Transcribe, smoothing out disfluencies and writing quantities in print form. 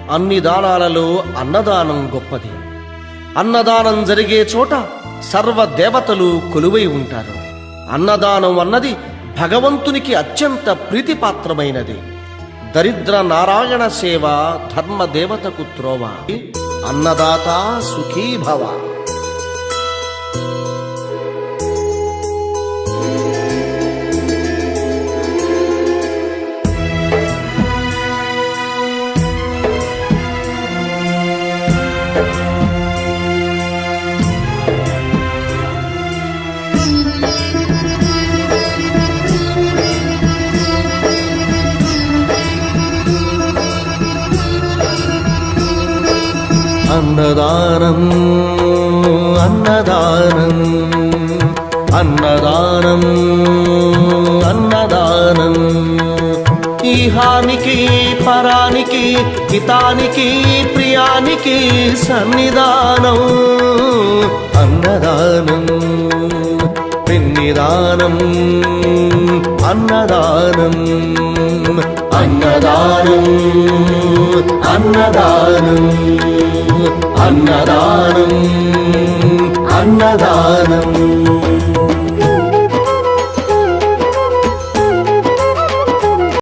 అన్ని దానాలలో అన్నదానం గొప్పది. అన్నదానం జరిగే చోట సర్వదేవతలు కొలువై ఉంటారు. అన్నదానం అన్నది భగవంతునికి అత్యంత ప్రీతిపాత్రమైనది. దరిద్ర నారాయణ సేవ ధర్మదేవతకు త్రోవ. అన్నదాత సుఖీభవ. అన్నదానం అన్నదానం అన్నదానం అన్నదానం ఈహానికి పరానికి హితానికి ప్రియానికి సన్నిధానం. అన్నదానం పిన్నిదానం అన్నదానం అన్నదానం అన్నదానం అన్నదానం అన్నదానం.